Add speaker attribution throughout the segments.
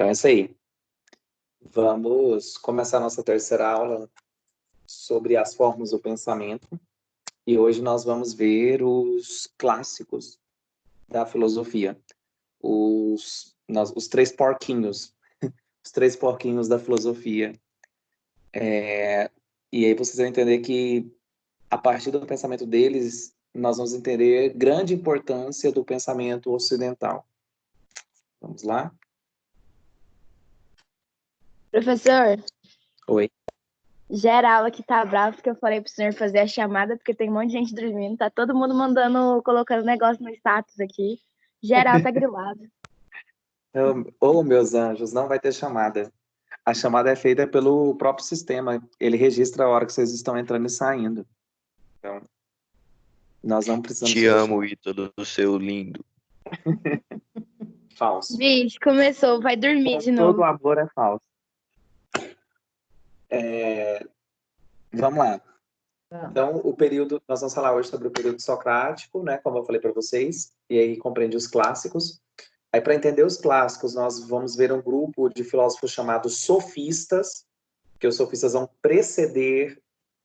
Speaker 1: Então é isso aí. Vamos começar a nossa terceira aula sobre as formas do pensamento. E hoje nós vamos ver os clássicos da filosofia. Os três porquinhos. Os três porquinhos da filosofia. E aí vocês vão entender que, a partir do pensamento deles, nós vamos entender grande importância do pensamento ocidental. Vamos lá?
Speaker 2: Professor,
Speaker 1: Oi.
Speaker 2: geral aqui tá bravo porque eu falei pro senhor fazer a chamada, porque tem um monte de gente dormindo, tá todo mundo colocando negócio no status aqui. Geral tá grilado.
Speaker 1: Ô, meus anjos, não vai ter chamada. A chamada é feita pelo próprio sistema. Ele registra a hora que vocês estão entrando e saindo. Então, nós não precisamos
Speaker 3: Te
Speaker 1: fazer
Speaker 3: amo,
Speaker 1: chamada.
Speaker 3: Ítalo, seu lindo.
Speaker 1: Falso.
Speaker 2: Vixe, começou, vai dormir de
Speaker 1: Todo
Speaker 2: novo.
Speaker 1: amor é falso. Vamos lá. Então, nós vamos falar hoje sobre o período socrático, né, como eu falei para vocês, e aí compreende os clássicos. Aí, para entender os clássicos, nós vamos ver um grupo de filósofos chamados sofistas, que os sofistas vão preceder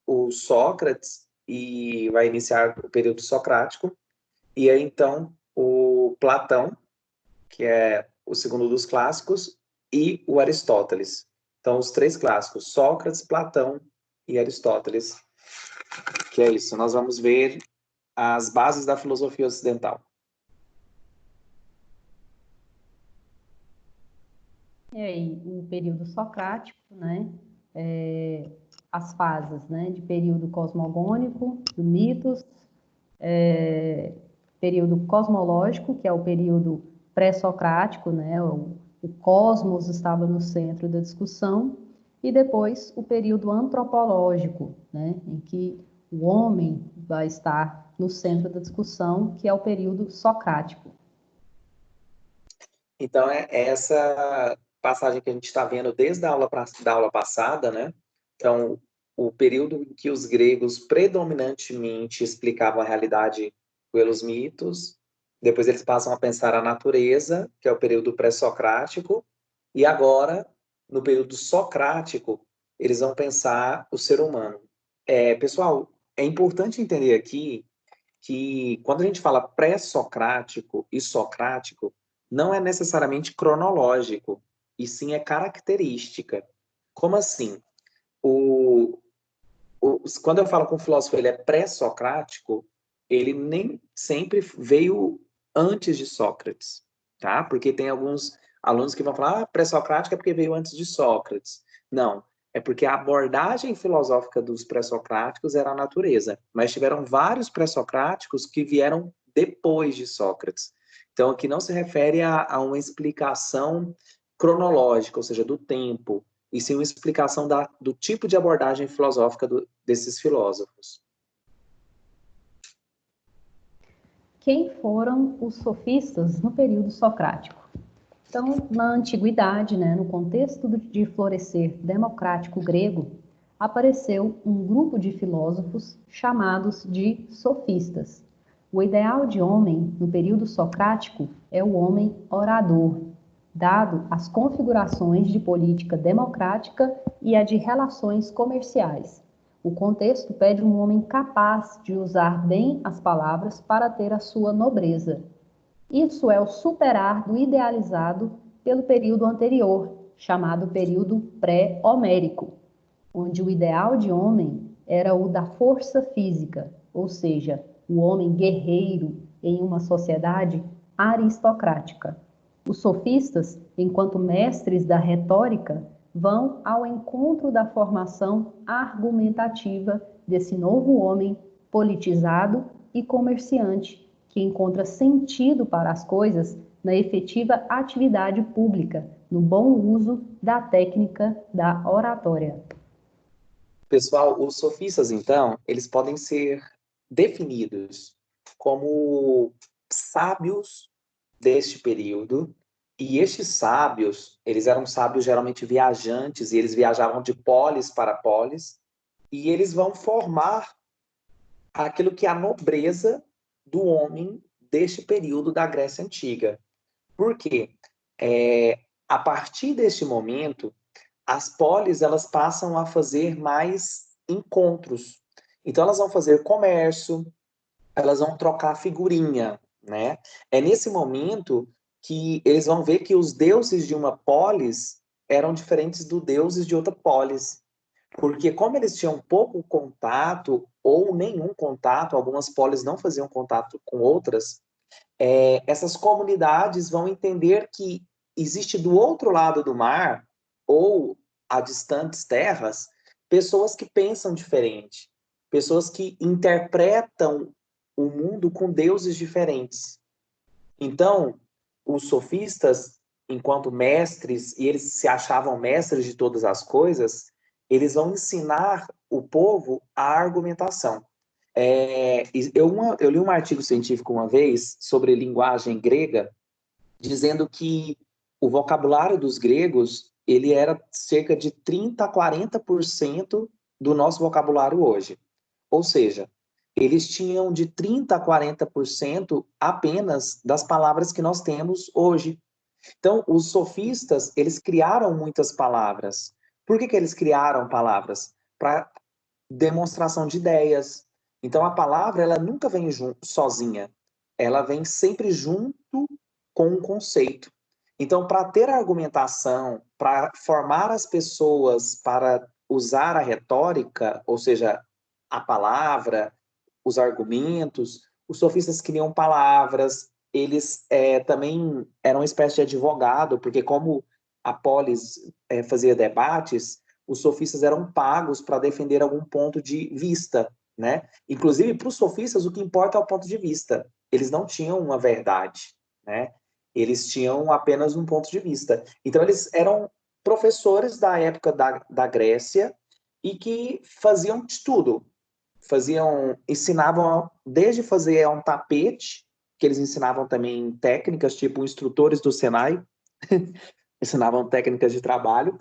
Speaker 1: o Sócrates e vai iniciar o período socrático. E aí, então, o Platão, que é o segundo dos clássicos, e o Aristóteles. Então, os três clássicos, Sócrates, Platão e Aristóteles. Que é isso, nós vamos ver as bases da filosofia ocidental.
Speaker 4: E aí, o período socrático, né? As fases, né? De período cosmogônico, do mitos, período cosmológico, que é o período pré-socrático, né? O cosmos estava no centro da discussão, e depois o período antropológico, né? Em que o homem vai estar no centro da discussão, que é o período socrático.
Speaker 1: Então, é essa passagem que a gente está vendo desde a aula passada, né? Então, o período em que os gregos predominantemente explicavam a realidade pelos mitos, depois eles passam a pensar a natureza, que é o período pré-socrático, e agora, no período socrático, eles vão pensar o ser humano. Pessoal, é importante entender aqui que quando a gente fala pré-socrático e socrático, não é necessariamente cronológico, e sim é característica. Como assim? Quando eu falo com o filósofo, ele é pré-socrático, ele nem sempre veio antes de Sócrates, tá? Porque tem alguns alunos que vão falar, pré-socrático é porque veio antes de Sócrates. Não, é porque a abordagem filosófica dos pré-socráticos era a natureza, mas tiveram vários pré-socráticos que vieram depois de Sócrates. Então, aqui não se refere a uma explicação cronológica, ou seja, do tempo, e sim uma explicação do tipo de abordagem filosófica desses filósofos.
Speaker 4: Quem foram os sofistas no período socrático? Então, na antiguidade, né, no contexto de florescer democrático grego, apareceu um grupo de filósofos chamados de sofistas. O ideal de homem no período socrático é o homem orador, dado as configurações de política democrática e a de relações comerciais. O contexto pede um homem capaz de usar bem as palavras para ter a sua nobreza. Isso é o superar do idealizado pelo período anterior, chamado período pré-homérico, onde o ideal de homem era o da força física, ou seja, o homem guerreiro em uma sociedade aristocrática. Os sofistas, enquanto mestres da retórica, vão ao encontro da formação argumentativa desse novo homem politizado e comerciante, que encontra sentido para as coisas na efetiva atividade pública, no bom uso da técnica da oratória.
Speaker 1: Pessoal, os sofistas, então, eles podem ser definidos como sábios deste período, e estes sábios, eles eram sábios geralmente viajantes, e eles viajavam de polis para polis, e eles vão formar aquilo que é a nobreza do homem deste período da Grécia Antiga. Por quê? a partir deste momento, as polis elas passam a fazer mais encontros. Então, elas vão fazer comércio, elas vão trocar figurinha, né? É nesse momento que eles vão ver que os deuses de uma polis eram diferentes dos deuses de outra polis. Porque como eles tinham pouco contato ou nenhum contato, algumas polis não faziam contato com outras, essas comunidades vão entender que existe do outro lado do mar, ou a distantes terras, pessoas que pensam diferente, pessoas que interpretam o mundo com deuses diferentes. Então, os sofistas, enquanto mestres, e eles se achavam mestres de todas as coisas, eles vão ensinar o povo a argumentação. Eu li um artigo científico uma vez sobre linguagem grega, dizendo que o vocabulário dos gregos ele era cerca de 30 a 40% do nosso vocabulário hoje. Ou seja, eles tinham de 30 a 40% apenas das palavras que nós temos hoje. Então, os sofistas, eles criaram muitas palavras. Por que eles criaram palavras? Para demonstração de ideias. Então, a palavra, ela nunca vem sozinha. Ela vem sempre junto com um conceito. Então, para ter argumentação, para formar as pessoas para usar a retórica, ou seja, a palavra, os argumentos, os sofistas criam palavras, eles também eram uma espécie de advogado, porque como a polis fazia debates, os sofistas eram pagos para defender algum ponto de vista, né? Inclusive, para os sofistas, o que importa é o ponto de vista. Eles não tinham uma verdade, né? Eles tinham apenas um ponto de vista. Então, eles eram professores da época da Grécia e que faziam de tudo. Ensinavam desde fazer um tapete, que eles ensinavam também técnicas, tipo instrutores do Senai, ensinavam técnicas de trabalho,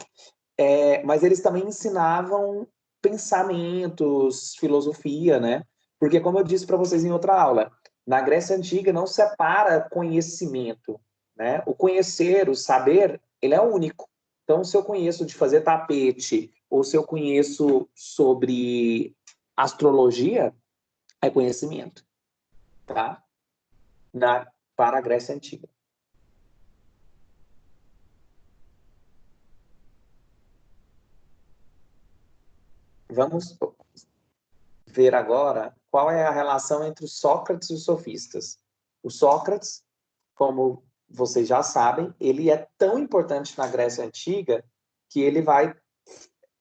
Speaker 1: mas eles também ensinavam pensamentos, filosofia, né? Porque, como eu disse para vocês em outra aula, na Grécia Antiga não separa conhecimento, né? O conhecer, o saber, ele é único. Então, se eu conheço de fazer tapete, ou se eu conheço sobre astrologia, é conhecimento, tá? Para a Grécia Antiga. Vamos ver agora qual é a relação entre o Sócrates e os sofistas. O Sócrates, como vocês já sabem, ele é tão importante na Grécia Antiga que ele vai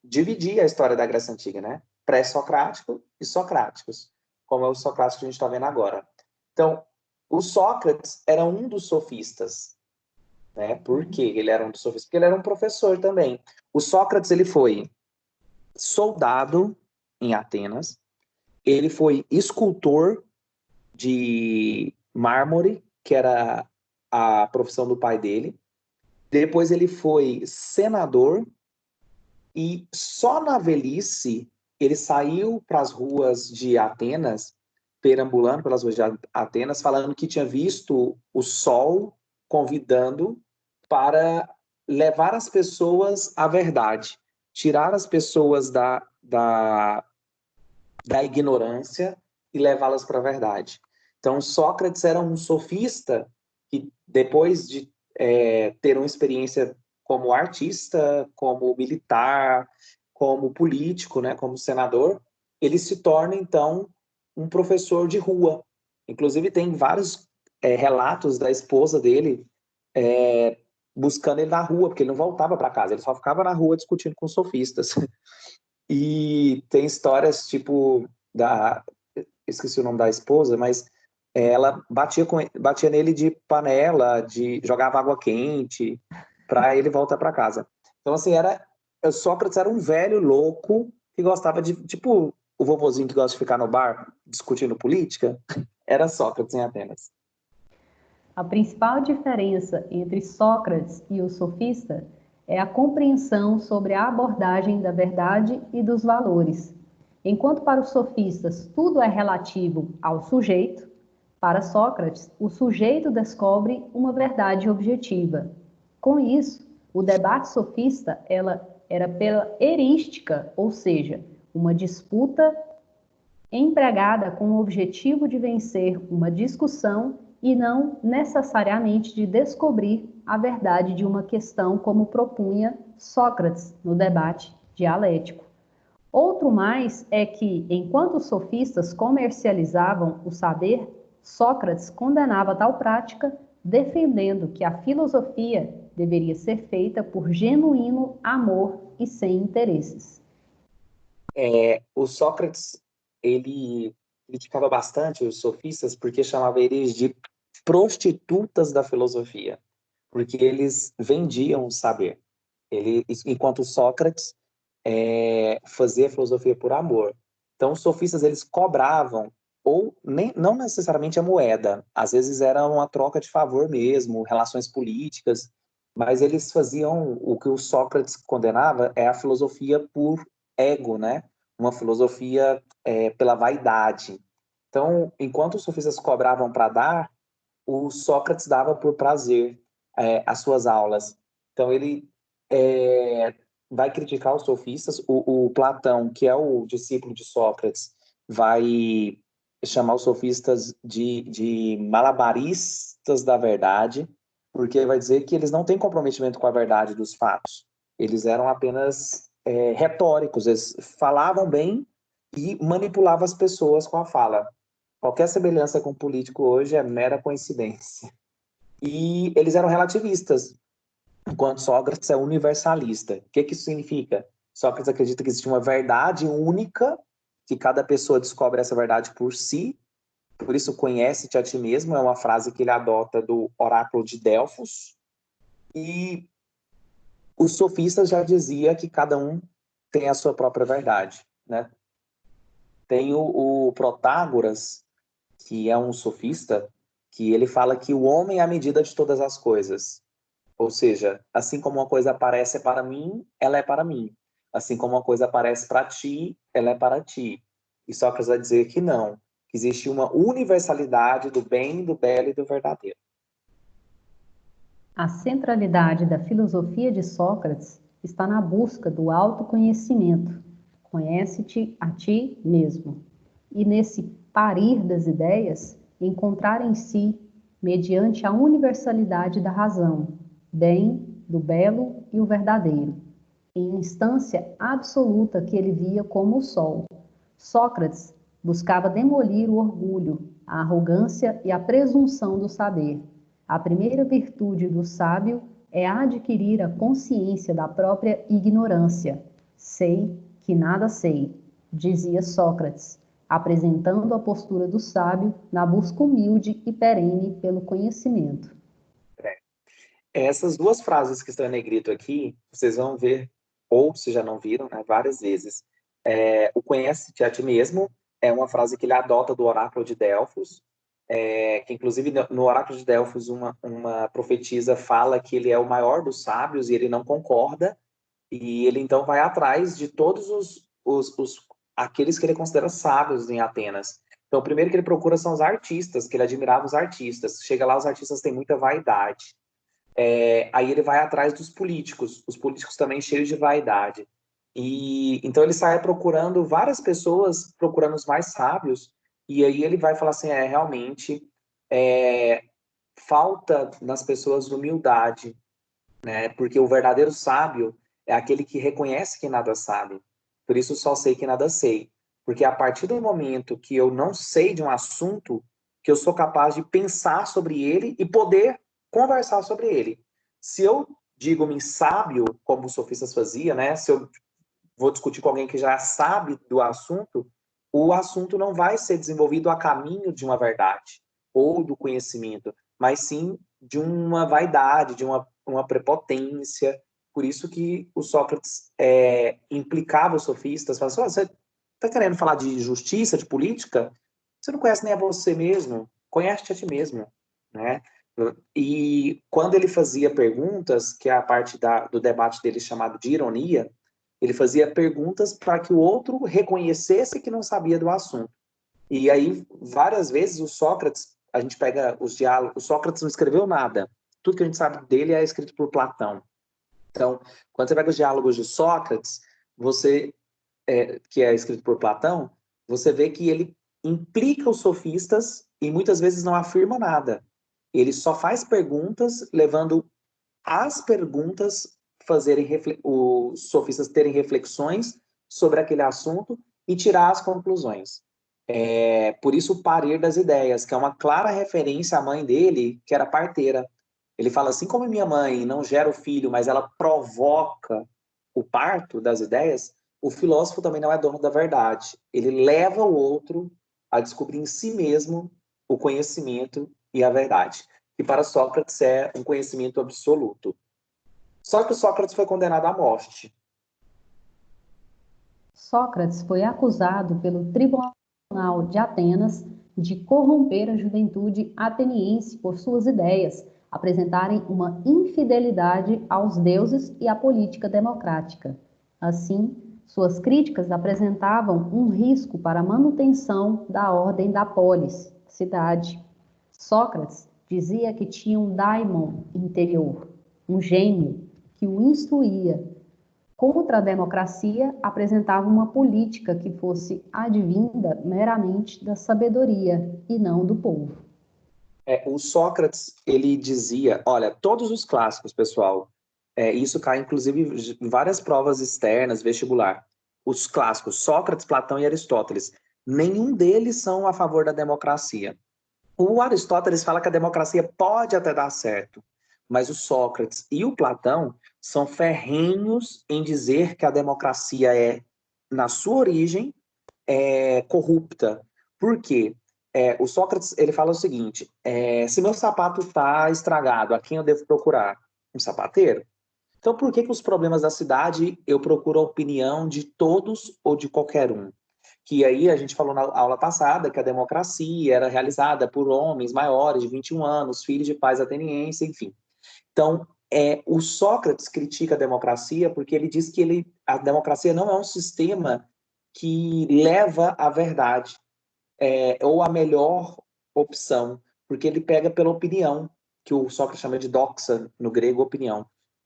Speaker 1: dividir a história da Grécia Antiga, né? Pré-socrático e socráticos, como é o Socrático que a gente está vendo agora. Então, o Sócrates era um dos sofistas, né? Por que ele era um dos sofistas? Porque ele era um professor também. O Sócrates, ele foi soldado em Atenas, ele foi escultor de mármore, que era a profissão do pai dele. Depois ele foi senador e só na velhice ele saiu para as ruas de Atenas, perambulando pelas ruas de Atenas, falando que tinha visto o sol convidando para levar as pessoas à verdade, tirar as pessoas da ignorância e levá-las para a verdade. Então, Sócrates era um sofista que, depois de ter uma experiência como artista, como militar, como político, né, como senador, ele se torna, então, um professor de rua. Inclusive, tem vários relatos da esposa dele buscando ele na rua, porque ele não voltava para casa, ele só ficava na rua discutindo com sofistas. E tem histórias, tipo, esqueci o nome da esposa, mas ela batia nele de panela, jogava água quente, para ele voltar para casa. Então, assim, Sócrates era um velho louco que gostava tipo, o vovozinho que gosta de ficar no bar discutindo política, era Sócrates em Atenas.
Speaker 4: A principal diferença entre Sócrates e o sofista é a compreensão sobre a abordagem da verdade e dos valores. Enquanto para os sofistas tudo é relativo ao sujeito, para Sócrates o sujeito descobre uma verdade objetiva. Com isso, O debate sofista era pela erística, ou seja, uma disputa empregada com o objetivo de vencer uma discussão e não necessariamente de descobrir a verdade de uma questão, como propunha Sócrates no debate dialético. Outro mais é que, enquanto os sofistas comercializavam o saber, Sócrates condenava tal prática, defendendo que a filosofia deveria ser feita por genuíno amor e sem interesses.
Speaker 1: O Sócrates, ele criticava bastante os sofistas porque chamava eles de prostitutas da filosofia, porque eles vendiam o saber. Enquanto Sócrates fazia filosofia por amor. Então, os sofistas, eles cobravam, ou não necessariamente a moeda, às vezes era uma troca de favor mesmo, relações políticas, mas eles faziam o que o Sócrates condenava é a filosofia por ego, né? Uma filosofia pela vaidade. Então, enquanto os sofistas cobravam para dar, o Sócrates dava por prazer as suas aulas. Então, ele vai criticar os sofistas. O Platão, que é o discípulo de Sócrates, vai chamar os sofistas de malabaristas da verdade, porque vai dizer que eles não têm comprometimento com a verdade dos fatos. Eles eram apenas retóricos, eles falavam bem e manipulavam as pessoas com a fala. Qualquer semelhança com o político hoje é mera coincidência. E eles eram relativistas, enquanto Sócrates é universalista. O que isso significa? Sócrates acredita que existe uma verdade única, que cada pessoa descobre essa verdade por si, por isso conhece-te a ti mesmo, é uma frase que ele adota do oráculo de Delfos, e os sofistas já diziam que cada um tem a sua própria verdade, né? Tem o Protágoras, que é um sofista, que ele fala que o homem é a medida de todas as coisas. Ou seja, assim como uma coisa aparece para mim, ela é para mim. Assim como uma coisa aparece para ti, ela é para ti. E Sócrates vai dizer que não, que existe uma universalidade do bem, do belo e do verdadeiro.
Speaker 4: A centralidade da filosofia de Sócrates está na busca do autoconhecimento. Conhece-te a ti mesmo. E nesse parir das ideias, encontrar em si, mediante a universalidade da razão, bem, do belo e o verdadeiro, em instância absoluta que ele via como o sol. Sócrates buscava demolir o orgulho, a arrogância e a presunção do saber. A primeira virtude do sábio é adquirir a consciência da própria ignorância. Sei que nada sei, dizia Sócrates, apresentando a postura do sábio na busca humilde e perene pelo conhecimento.
Speaker 1: Essas duas frases que estão em negrito aqui, vocês vão ver, ou se já não viram, né, várias vezes. O conhece-te a ti mesmo é uma frase que ele adota do oráculo de Delfos, que inclusive no oráculo de Delfos uma profetisa fala que ele é o maior dos sábios e ele não concorda, e ele então vai atrás de todos aqueles que ele considera sábios em Atenas. Então, o primeiro que ele procura são os artistas, que ele admirava os artistas. Chega lá, os artistas têm muita vaidade. Aí ele vai atrás dos políticos, os políticos também cheios de vaidade. E então ele sai procurando várias pessoas, procurando os mais sábios, e aí ele vai falar assim, realmente falta nas pessoas humildade, né? Porque o verdadeiro sábio é aquele que reconhece que nada sabe. Por isso só sei que nada sei. Porque a partir do momento que eu não sei de um assunto, que eu sou capaz de pensar sobre ele e poder conversar sobre ele. Se eu digo-me sábio, como os sofistas faziam, né? Se eu vou discutir com alguém que já sabe do assunto, o assunto não vai ser desenvolvido a caminho de uma verdade ou do conhecimento, mas sim de uma vaidade, de uma prepotência. Por isso que o Sócrates implicava os sofistas, falava assim, você está querendo falar de justiça, de política? Você não conhece nem a você mesmo, conhece a ti mesmo, né? E quando ele fazia perguntas, que é a parte do debate dele chamado de ironia, ele fazia perguntas para que o outro reconhecesse que não sabia do assunto. E aí, várias vezes, o Sócrates, a gente pega os diálogos, o Sócrates não escreveu nada. Tudo que a gente sabe dele é escrito por Platão. Então, quando você pega os diálogos de Sócrates, que é escrito por Platão, você vê que ele implica os sofistas e muitas vezes não afirma nada. Ele só faz perguntas, levando as perguntas os sofistas terem reflexões sobre aquele assunto e tirar as conclusões. Por isso o parir das ideias, que é uma clara referência à mãe dele, que era parteira. Ele fala assim, como minha mãe não gera o filho, mas ela provoca o parto das ideias, o filósofo também não é dono da verdade. Ele leva o outro a descobrir em si mesmo o conhecimento e a verdade. Que para Sócrates é um conhecimento absoluto. Só que o Sócrates foi condenado à morte.
Speaker 4: Sócrates foi acusado pelo Tribunal de Atenas de corromper a juventude ateniense por suas ideias, apresentarem uma infidelidade aos deuses e à política democrática. Assim, suas críticas apresentavam um risco para a manutenção da ordem da polis, cidade. Sócrates dizia que tinha um daimon interior, um gênio que o instruía. Contra a democracia, apresentava uma política que fosse advinda meramente da sabedoria e não do povo.
Speaker 1: O Sócrates, ele dizia, olha, todos os clássicos, pessoal, isso cai inclusive em várias provas externas, vestibular, os clássicos, Sócrates, Platão e Aristóteles, nenhum deles são a favor da democracia. O Aristóteles fala que a democracia pode até dar certo, mas o Sócrates e o Platão são ferrenhos em dizer que a democracia na sua origem, corrupta. Por quê? O Sócrates ele fala o seguinte, se meu sapato está estragado, a quem eu devo procurar? Um sapateiro? Então, por que os problemas da cidade eu procuro a opinião de todos ou de qualquer um? Que aí a gente falou na aula passada que a democracia era realizada por homens maiores de 21 anos, filhos de pais atenienses, enfim. Então, o Sócrates critica a democracia porque ele diz que a democracia não é um sistema que leva à verdade, ou a melhor opção, porque ele pega pela opinião, que o Sócrates chama de doxa, no grego, opinião.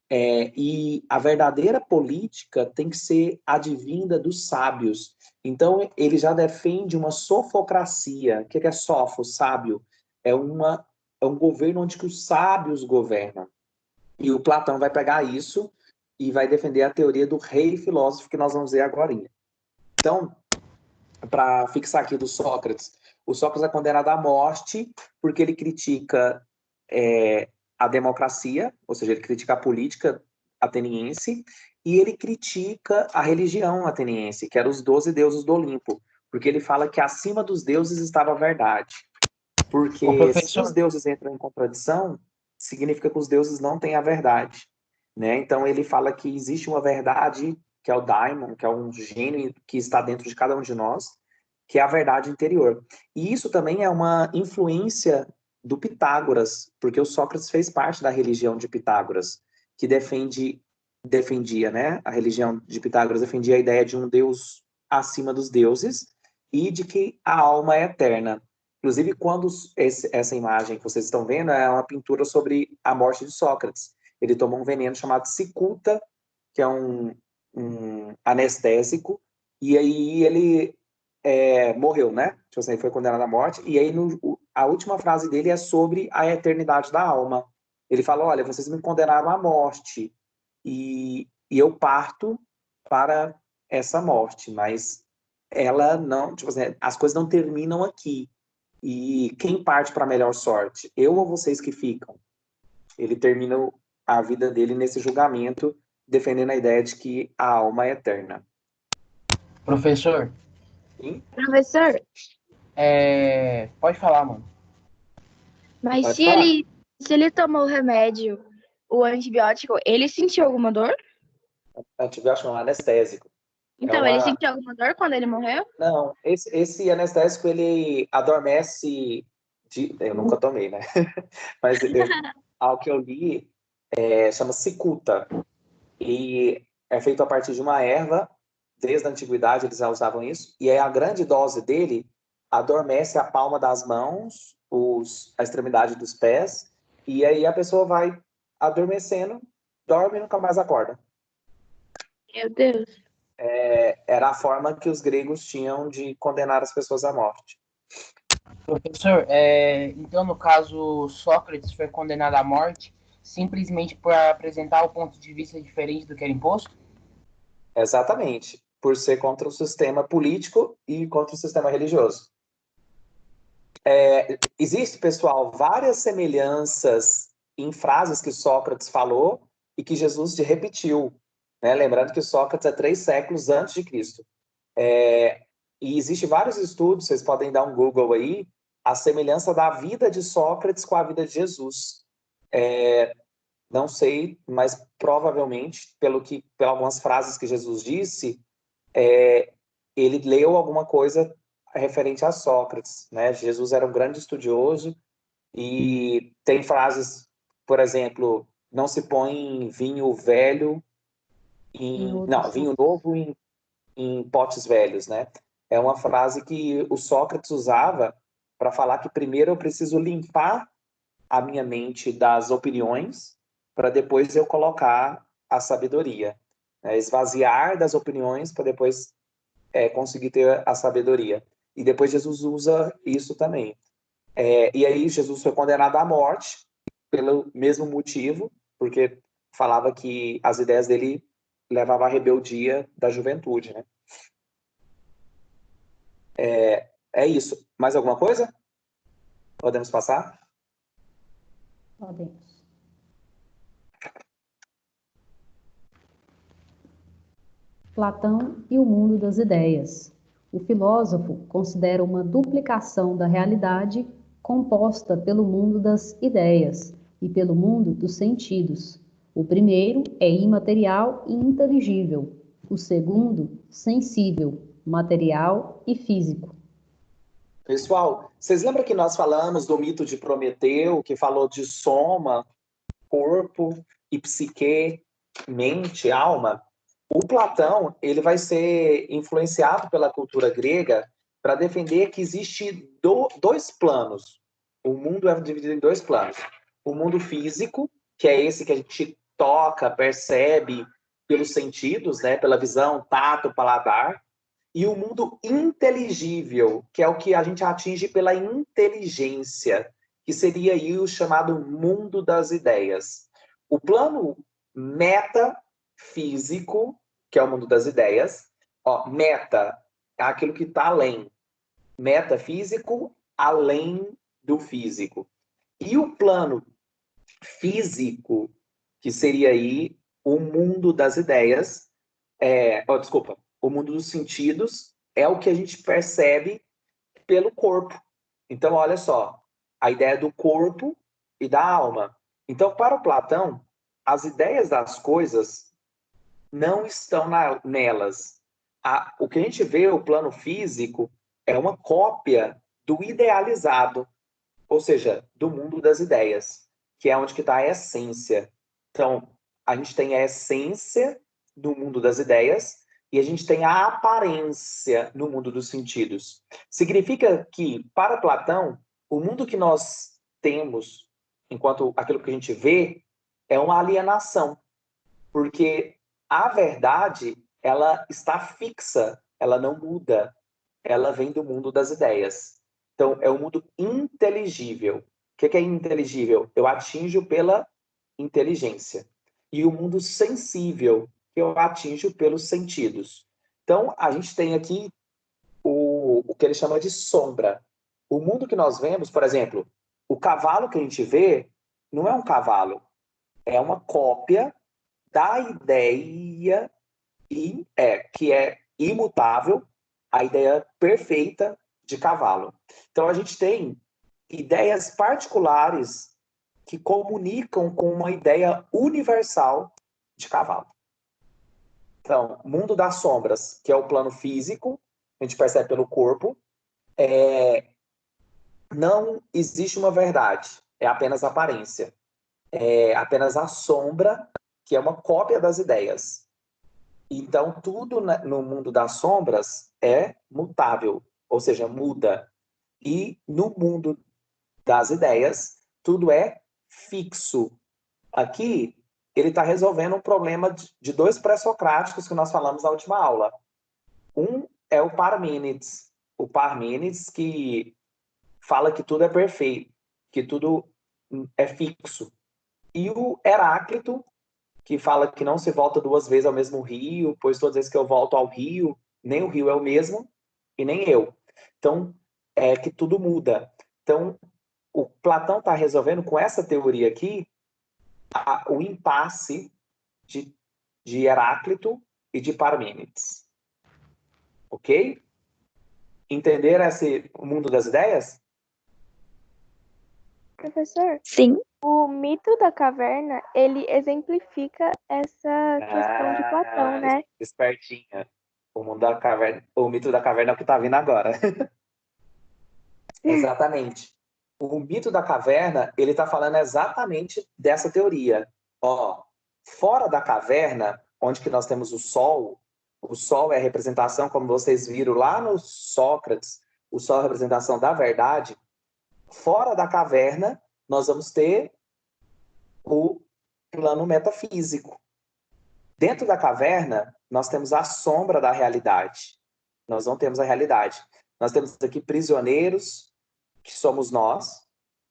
Speaker 1: E a verdadeira política tem que ser advinda dos sábios. Então, ele já defende uma sofocracia. O que é sofo, sábio? É um governo onde que os sábios governam. E o Platão vai pegar isso e vai defender a teoria do rei filósofo, que nós vamos ver agora. Então, para fixar aqui do Sócrates, o Sócrates é condenado à morte porque ele critica a democracia, ou seja, ele critica a política ateniense, e ele critica a religião ateniense, que eram os 12 deuses do Olimpo, porque ele fala que acima dos deuses estava a verdade. Porque se os deuses entram em contradição, significa que os deuses não têm a verdade, né? Então ele fala que existe uma verdade, que é o daimon, que é um gênio que está dentro de cada um de nós, que é a verdade interior. E isso também é uma influência do Pitágoras, porque o Sócrates fez parte da religião de Pitágoras, que defendia, né? A religião de Pitágoras defendia a ideia de um Deus acima dos deuses e de que a alma é eterna. Inclusive, quando essa imagem que vocês estão vendo é uma pintura sobre a morte de Sócrates. Ele tomou um veneno chamado cicuta, que é um anestésico, e aí ele morreu, né? Tipo assim, ele foi condenado à morte, e aí a última frase dele é sobre a eternidade da alma. Ele fala, olha, vocês me condenaram à morte, e eu parto para essa morte, mas ela não, tipo assim, as coisas não terminam aqui. E quem parte para a melhor sorte? Eu ou vocês que ficam? Ele termina a vida dele nesse julgamento, defendendo a ideia de que a alma é eterna.
Speaker 3: Professor?
Speaker 1: Sim?
Speaker 2: Professor,
Speaker 3: Pode falar, mano.
Speaker 2: mas
Speaker 1: Pode
Speaker 2: se
Speaker 1: falar.
Speaker 2: ele tomou o remédio, o antibiótico, ele sentiu alguma dor?
Speaker 1: Antibiótico não, anestésico.
Speaker 2: Então, ele sentiu alguma dor quando ele morreu?
Speaker 1: Não, esse anestésico, ele adormece... Eu nunca tomei, né? Mas ao que eu li, chama cicuta. E é feito a partir de uma erva, desde a antiguidade eles já usavam isso, e aí a grande dose dele adormece a palma das mãos, a extremidade dos pés, e aí a pessoa vai adormecendo dorme e nunca mais acorda.
Speaker 2: Meu Deus.
Speaker 1: Era a forma que os gregos tinham de condenar as pessoas à morte.
Speaker 3: Professor, então no caso Sócrates foi condenado à morte simplesmente por apresentar o ponto de vista diferente do que era imposto?
Speaker 1: Exatamente, por ser contra o sistema político e contra o sistema religioso. Existe, pessoal, várias semelhanças em frases que Sócrates falou e que Jesus repetiu, né? Lembrando que Sócrates é 3 séculos antes de Cristo. E existem vários estudos, vocês podem dar um Google aí, a semelhança da vida de Sócrates com a vida de Jesus. Não sei, mas provavelmente, pelas algumas frases que Jesus disse, ele leu alguma coisa referente a Sócrates, né? Jesus era um grande estudioso e tem frases, por exemplo, não se põe vinho velho vinho novo em potes velhos, né? É uma frase que o Sócrates usava para falar que primeiro eu preciso limpar a minha mente das opiniões para depois eu colocar a sabedoria, né? Esvaziar das opiniões para depois conseguir ter a sabedoria. E depois Jesus usa isso também. E aí Jesus foi condenado à morte pelo mesmo motivo, porque falava que as ideias dele levavam à rebeldia da juventude, né? É isso. Mais alguma coisa? Podemos passar?
Speaker 4: Podemos. Platão e o mundo das ideias. O filósofo considera uma duplicação da realidade composta pelo mundo das ideias e pelo mundo dos sentidos. O primeiro é imaterial e inteligível, o segundo, sensível, material e físico.
Speaker 1: Pessoal, vocês lembram que nós falamos do mito de Prometeu, que falou de soma, corpo e psique, mente, alma? O Platão, ele vai ser influenciado pela cultura grega para defender que existe dois planos. O mundo é dividido em 2 planos. O mundo físico, que é esse que a gente toca, percebe pelos sentidos, né, pela visão, tato, paladar, e o mundo inteligível, que é o que a gente atinge pela inteligência, que seria aí o chamado mundo das ideias. O plano metafísico, que é o mundo das ideias, meta é aquilo que está além. Metafísico, além do físico. E o plano físico, que seria aí o mundo das ideias, o mundo dos sentidos, é o que a gente percebe pelo corpo. Então, olha só, a ideia do corpo e da alma. Então, para o Platão, as ideias das coisas não estão nelas. O que a gente vê, o plano físico, é uma cópia do idealizado, ou seja, do mundo das ideias, que é onde que está a essência. Então, a gente tem a essência do mundo das ideias e a gente tem a aparência no mundo dos sentidos. Significa que, para Platão, o mundo que nós temos, enquanto aquilo que a gente vê, é uma alienação, porque a verdade, ela está fixa, ela não muda, ela vem do mundo das ideias. Então, é um mundo inteligível. O que é inteligível? Eu atinjo pela inteligência. E o mundo sensível, que eu atinjo pelos sentidos. Então, a gente tem aqui o que ele chama de sombra. O mundo que nós vemos, por exemplo, o cavalo que a gente vê não é um cavalo, é uma cópia da ideia que é imutável, a ideia perfeita de cavalo. Então, a gente tem ideias particulares que comunicam com uma ideia universal de cavalo. Então, mundo das sombras, que é o plano físico, a gente percebe pelo corpo, não existe uma verdade, é apenas aparência. É apenas a sombra, que é uma cópia das ideias. Então, tudo no mundo das sombras é mutável, ou seja, muda. E no mundo das ideias, tudo é fixo. Aqui ele está resolvendo um problema de dois pré-socráticos que nós falamos na última aula. Um é o Parmênides. O Parmênides que fala que tudo é perfeito, que tudo é fixo. E o Heráclito, que fala que não se volta duas vezes ao mesmo rio, pois todas as vezes que eu volto ao rio, nem o rio é o mesmo e nem eu. Então, é que tudo muda. Então, o Platão está resolvendo com essa teoria aqui o impasse de Heráclito e de Parmênides. Ok? Entenderam o mundo das ideias?
Speaker 2: Professor,
Speaker 5: Sim.
Speaker 2: o mito da caverna, ele exemplifica essa questão de Platão, né?
Speaker 1: Espertinha. O mundo da caverna, o mito da caverna é o que está vindo agora. Exatamente. O mito da caverna, ele está falando exatamente dessa teoria. Ó, fora da caverna, onde que nós temos o sol é a representação, como vocês viram lá no Sócrates, o sol é a representação da verdade. Fora da caverna, nós vamos ter o plano metafísico. Dentro da caverna, nós temos a sombra da realidade. Nós não temos a realidade. Nós temos aqui prisioneiros, que somos nós,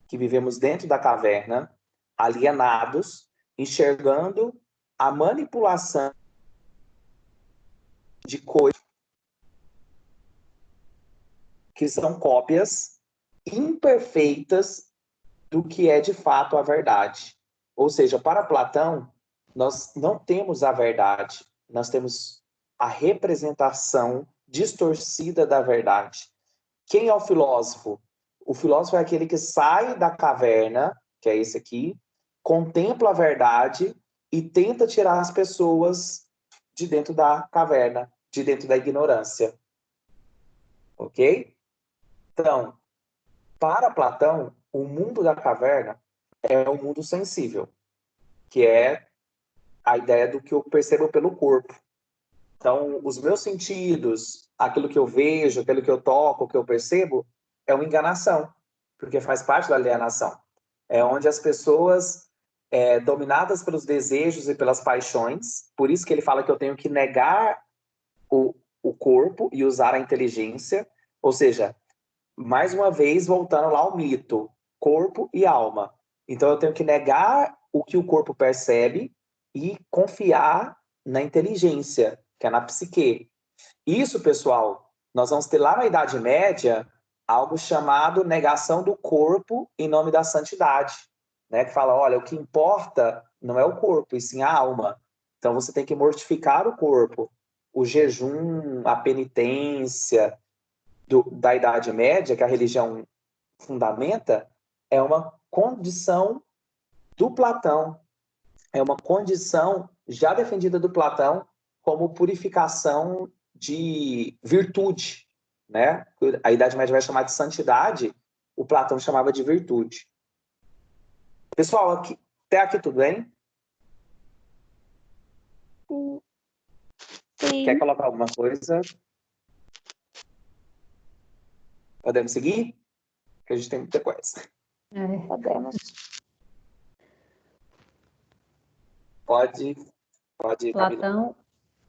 Speaker 1: que vivemos dentro da caverna, alienados, enxergando a manipulação de coisas que são cópias imperfeitas do que é de fato a verdade. Ou seja, para Platão, nós não temos a verdade, nós temos a representação distorcida da verdade. Quem é o filósofo? O filósofo é aquele que sai da caverna, que é esse aqui, contempla a verdade e tenta tirar as pessoas de dentro da caverna, de dentro da ignorância. Ok? Então, para Platão, o mundo da caverna é um mundo sensível, que é a ideia do que eu percebo pelo corpo. Então, os meus sentidos, aquilo que eu vejo, aquilo que eu toco, o que eu percebo, é uma enganação, porque faz parte da alienação. É onde as pessoas, dominadas pelos desejos e pelas paixões, por isso que ele fala que eu tenho que negar o corpo e usar a inteligência, ou seja, mais uma vez, voltando lá ao mito, corpo e alma. Então, eu tenho que negar o que o corpo percebe e confiar na inteligência, que é na psique. Isso, pessoal, nós vamos ter lá na Idade Média algo chamado negação do corpo em nome da santidade, né? Que fala, olha, o que importa não é o corpo, e sim a alma. Então, você tem que mortificar o corpo. O jejum, a penitência, da Idade Média, que a religião fundamenta, é uma condição do Platão, é uma condição já defendida do Platão como purificação de virtude, né? A Idade Média vai chamar de santidade, o Platão chamava de virtude. Pessoal, até aqui tudo bem?
Speaker 2: Sim.
Speaker 1: Quer colocar alguma coisa? Podemos seguir? Porque a gente tem muita coisa.
Speaker 2: Podemos.
Speaker 1: Pode,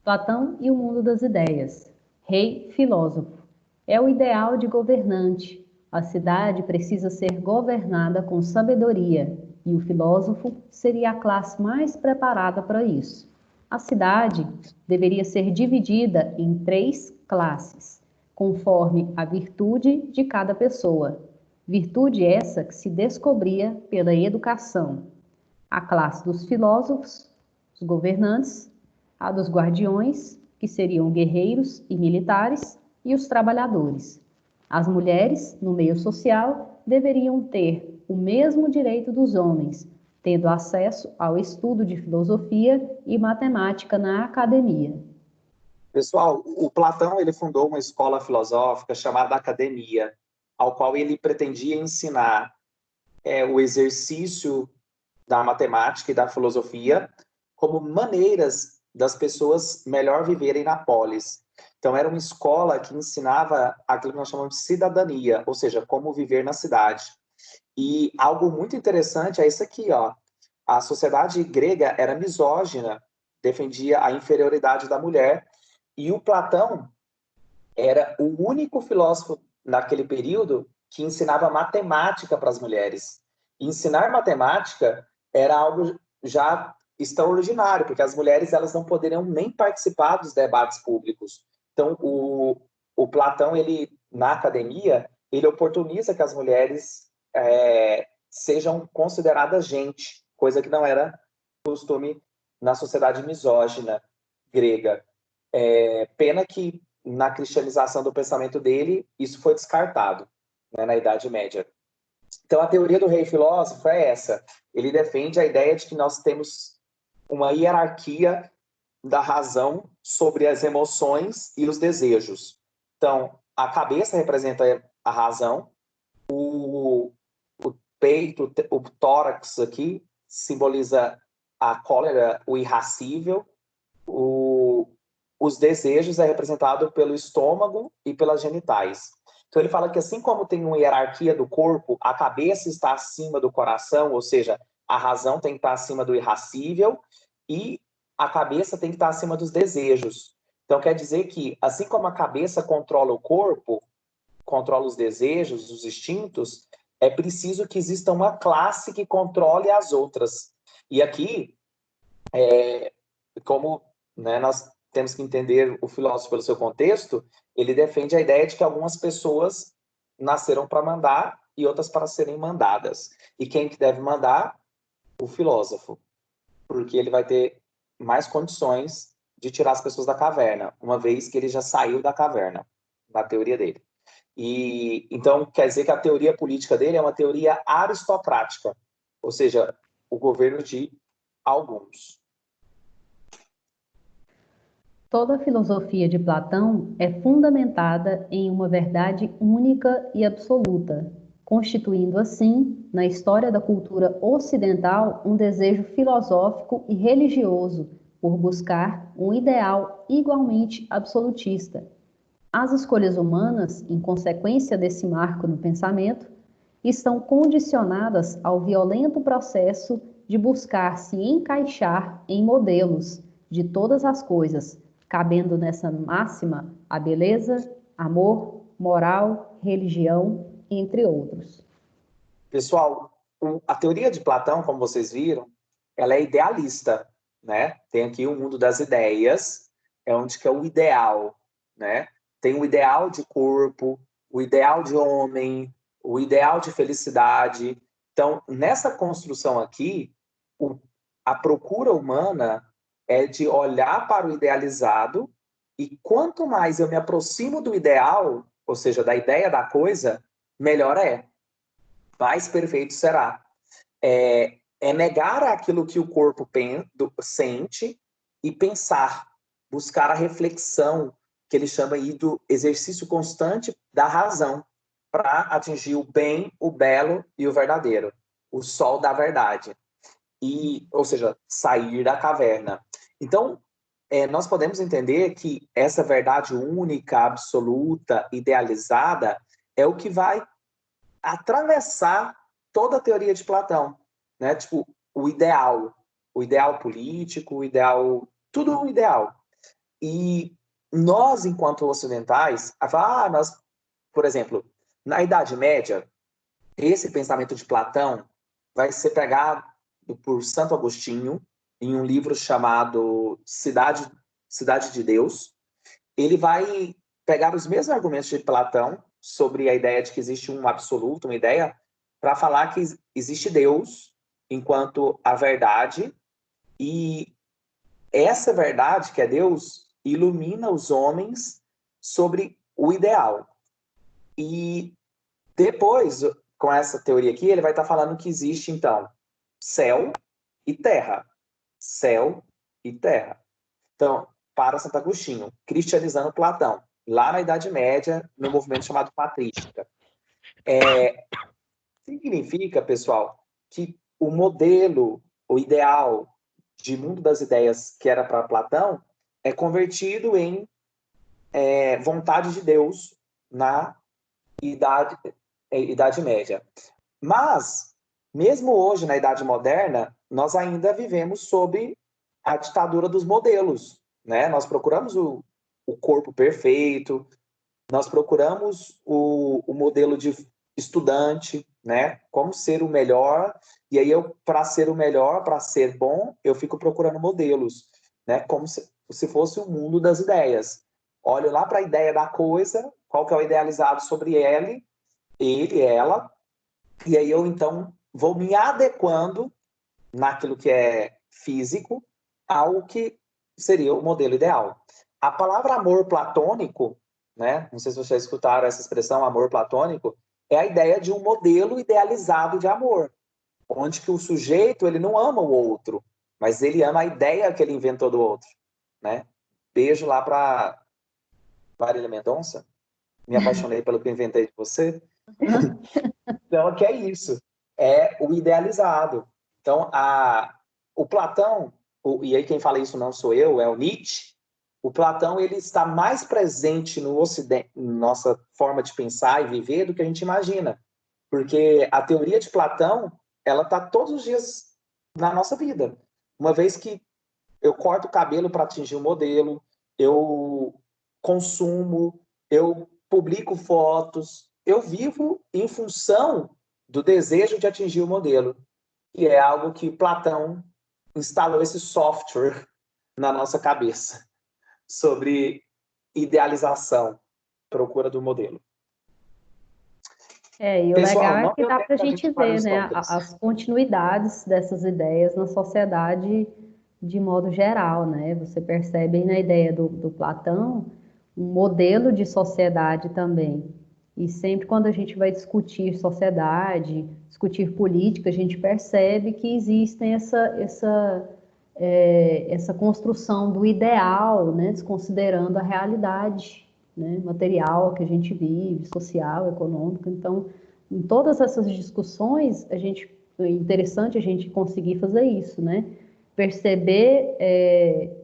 Speaker 4: Platão e o mundo das ideias. Rei filósofo. É o ideal de governante. A cidade precisa ser governada com sabedoria, e o filósofo seria a classe mais preparada para isso. A cidade deveria ser dividida em 3 classes, conforme a virtude de cada pessoa. Virtude essa que se descobria pela educação. A classe dos filósofos, os governantes, a dos guardiões, que seriam guerreiros e militares, e os trabalhadores. As mulheres, no meio social, deveriam ter o mesmo direito dos homens, tendo acesso ao estudo de filosofia e matemática na academia.
Speaker 1: Pessoal, o Platão ele fundou uma escola filosófica chamada Academia, ao qual ele pretendia ensinar o exercício da matemática e da filosofia como maneiras das pessoas melhor viverem na polis. Então, era uma escola que ensinava aquilo que nós chamamos de cidadania, ou seja, como viver na cidade. E algo muito interessante é isso aqui, ó. a sociedade grega era misógina, defendia a inferioridade da mulher, e o Platão era o único filósofo naquele período que ensinava matemática para as mulheres. E ensinar matemática era algo já extraordinário, porque as mulheres elas não poderiam nem participar dos debates públicos. Então, o Platão, ele na academia, ele oportuniza que as mulheres sejam consideradas gente, coisa que não era costume na sociedade misógina grega. Pena que na cristianização do pensamento dele, isso foi descartado, né, na Idade Média. Então, a teoria do rei filósofo é essa. Ele defende a ideia de que nós temos uma hierarquia da razão sobre as emoções e os desejos. Então, a cabeça representa a razão, o peito, o tórax aqui, simboliza a cólera, o irascível, os desejos é representado pelo estômago e pelas genitais. Então ele fala que assim como tem uma hierarquia do corpo, a cabeça está acima do coração, ou seja, a razão tem que estar acima do irascível e a cabeça tem que estar acima dos desejos. Então quer dizer que assim como a cabeça controla o corpo, controla os desejos, os instintos, é preciso que exista uma classe que controle as outras. E aqui, como, né, nós temos que entender o filósofo pelo seu contexto, ele defende a ideia de que algumas pessoas nasceram para mandar e outras para serem mandadas. E quem que deve mandar? O filósofo. Porque ele vai ter mais condições de tirar as pessoas da caverna, uma vez que ele já saiu da caverna, na teoria dele. E então quer dizer que a teoria política dele é uma teoria aristocrática, ou seja, o governo de alguns.
Speaker 4: Toda a filosofia de Platão é fundamentada em uma verdade única e absoluta, constituindo assim, na história da cultura ocidental, um desejo filosófico e religioso por buscar um ideal igualmente absolutista. As escolhas humanas, em consequência desse marco no pensamento, estão condicionadas ao violento processo de buscar se encaixar em modelos de todas as coisas, cabendo nessa máxima a beleza, amor, moral, religião, entre outros.
Speaker 1: Pessoal, a teoria de Platão, como vocês viram, ela é idealista, né? Tem aqui o mundo das ideias, é onde que é o ideal, né? Tem o ideal de corpo, o ideal de homem, o ideal de felicidade. Então, nessa construção aqui, a procura humana é de olhar para o idealizado e quanto mais eu me aproximo do ideal, ou seja, da ideia da coisa, melhor é. Mais perfeito será. É negar aquilo que o corpo sente e pensar, buscar a reflexão, que ele chama aí do exercício constante da razão, para atingir o bem, o belo e o verdadeiro, o sol da verdade. Ou seja, sair da caverna. Então, nós podemos entender que essa verdade única, absoluta, idealizada, é o que vai atravessar toda a teoria de Platão, né? Tipo, o ideal político, o ideal, tudo o ideal. E nós, enquanto ocidentais, por exemplo, na Idade Média, esse pensamento de Platão vai ser pegado por Santo Agostinho em um livro chamado Cidade de Deus. Ele vai pegar os mesmos argumentos de Platão sobre a ideia de que existe um absoluto, uma ideia, para falar que existe Deus enquanto a verdade, e essa verdade, que é Deus, ilumina os homens sobre o ideal. E depois, com essa teoria aqui, ele vai estar falando que existe, então, céu e terra. Céu e terra. Então, para Santo Agostinho, cristianizando Platão, lá na Idade Média, no movimento chamado patrística. Significa, pessoal, que o modelo, o ideal de mundo das ideias que era para Platão é convertido em vontade de Deus na Idade Média. Mas mesmo hoje, na Idade Moderna, nós ainda vivemos sob a ditadura dos modelos, né? Nós procuramos o corpo perfeito, nós procuramos o modelo de estudante, né? Como ser o melhor, e aí para ser o melhor, para ser bom, eu fico procurando modelos, né? Como se fosse o mundo das ideias. Olho lá para a ideia da coisa, qual que é o idealizado sobre ele, ela, e aí eu, então, vou me adequando naquilo que é físico ao que seria o modelo ideal. A palavra amor platônico, né? Não sei se vocês escutaram essa expressão, amor platônico, é a ideia de um modelo idealizado de amor, onde que o sujeito ele não ama o outro, mas ele ama a ideia que ele inventou do outro, né? Beijo lá para Marília Mendonça. Me apaixonei pelo que eu inventei de você. Então, que é isso. É o idealizado. Então, o Platão, e aí quem fala isso não sou eu, é o Nietzsche. O Platão ele está mais presente no Ocidente, nossa forma de pensar e viver do que a gente imagina. Porque a teoria de Platão, ela está todos os dias na nossa vida. Uma vez que eu corto o cabelo para atingir o modelo, eu consumo, eu publico fotos, eu vivo em função do desejo de atingir o modelo. E é algo que Platão instalou esse software na nossa cabeça sobre idealização, procura do modelo.
Speaker 4: E o
Speaker 1: Pessoal,
Speaker 4: legal é
Speaker 1: não
Speaker 4: que
Speaker 1: deu
Speaker 4: dá
Speaker 1: tempo
Speaker 4: para a
Speaker 1: da
Speaker 4: gente
Speaker 1: gente falar
Speaker 4: ver,
Speaker 1: dos
Speaker 4: né,
Speaker 1: tópicos.
Speaker 4: as continuidades dessas ideias na sociedade de modo geral, né? Você percebe aí na ideia do Platão um modelo de sociedade também. E sempre quando a gente vai discutir sociedade, discutir política, a gente percebe que existem essa construção do ideal, né? Desconsiderando a realidade, né, material que a gente vive, social, econômica. Então, em todas essas discussões, é interessante a gente conseguir fazer isso, né? Perceber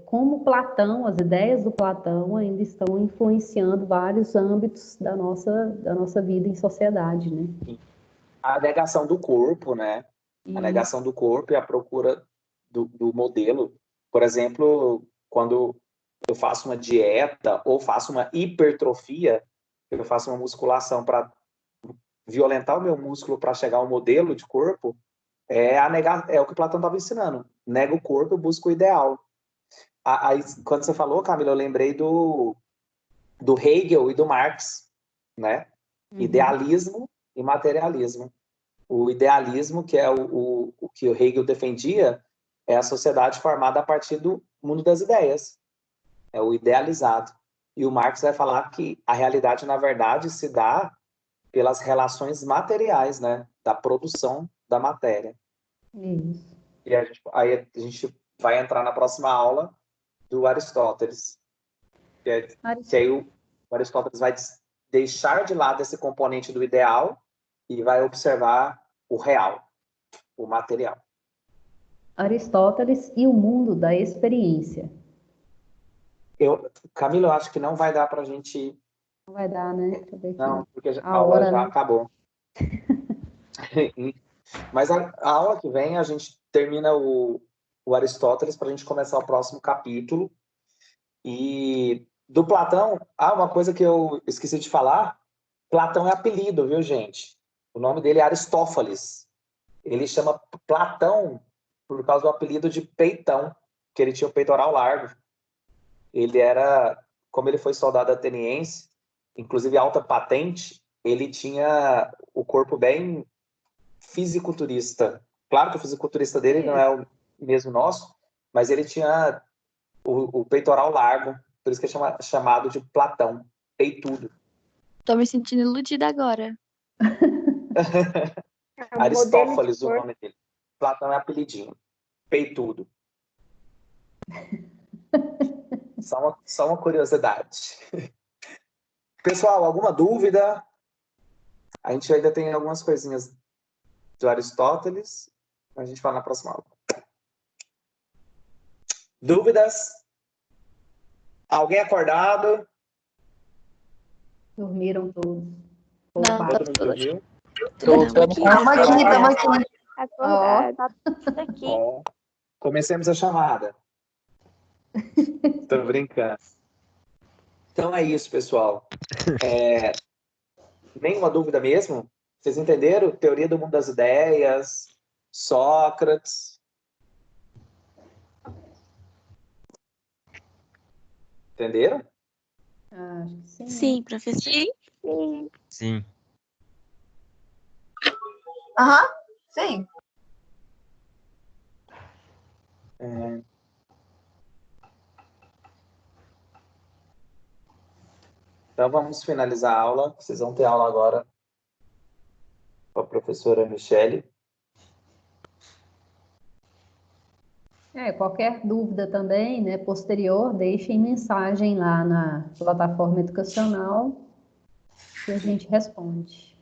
Speaker 4: como Platão, as ideias do Platão ainda estão influenciando vários âmbitos da nossa vida em sociedade, né?
Speaker 1: A negação do corpo, né? A negação do corpo e a procura do modelo. Por exemplo, quando eu faço uma dieta ou faço uma hipertrofia, eu faço uma musculação para violentar o meu músculo para chegar ao modelo de corpo, é o que Platão estava ensinando. Nega o corpo, busca o ideal. Aí, quando você falou, Camila, eu lembrei do Hegel e do Marx, né? Idealismo e materialismo. O idealismo, que é o que o Hegel defendia, é a sociedade formada a partir do mundo das ideias. É o idealizado. E o Marx vai falar que a realidade, na verdade, se dá pelas relações materiais, né? Da produção da matéria.
Speaker 4: Isso.
Speaker 1: E aí a gente vai entrar na próxima aula do Aristóteles. Que aí o Aristóteles vai deixar de lado esse componente do ideal e vai observar o real, o material.
Speaker 4: Aristóteles e o mundo da experiência.
Speaker 1: Camila, eu acho que não vai dar para a gente...
Speaker 4: Não vai dar, né? Deixa eu ver aqui.
Speaker 1: Não, porque a aula
Speaker 4: hora,
Speaker 1: já
Speaker 4: né?
Speaker 1: acabou. Mas a aula que vem a gente termina o Aristóteles para a gente começar o próximo capítulo. E do Platão, uma coisa que eu esqueci de falar, Platão é apelido, viu, gente? O nome dele é Aristófanes. Ele chama Platão por causa do apelido de Peitão, que ele tinha o peitoral largo. Ele era, como ele foi soldado ateniense, inclusive alta patente, ele tinha o corpo bem fisiculturista. Claro que o fisiculturista dele não é o mesmo nosso, mas ele tinha o peitoral largo, por isso que é chamado de Platão, peitudo.
Speaker 2: Tô me sentindo iludida agora.
Speaker 1: Aristófanes, o nome dele. Platão é apelidinho. Peitudo. Só uma curiosidade. Pessoal, alguma dúvida? A gente ainda tem algumas coisinhas do Aristóteles. A gente fala na próxima aula. Dúvidas? Alguém acordado?
Speaker 4: Dormiram todos.
Speaker 2: Não,
Speaker 1: Todo mundo dormiu?
Speaker 3: Estamos aqui.
Speaker 2: Tá tudo aqui.
Speaker 1: Ó, comecemos a chamada. Tô brincando. Então é isso, pessoal. Nenhuma dúvida mesmo? Vocês entenderam? Teoria do mundo das ideias, Sócrates. Entenderam?
Speaker 4: Acho que sim.
Speaker 5: Sim, professor.
Speaker 6: Sim.
Speaker 7: Aham, sim.
Speaker 1: Então vamos finalizar a aula. Vocês vão ter aula agora com a professora Michele.
Speaker 4: Qualquer dúvida também, né, posterior, deixem mensagem lá na plataforma educacional que a gente responde.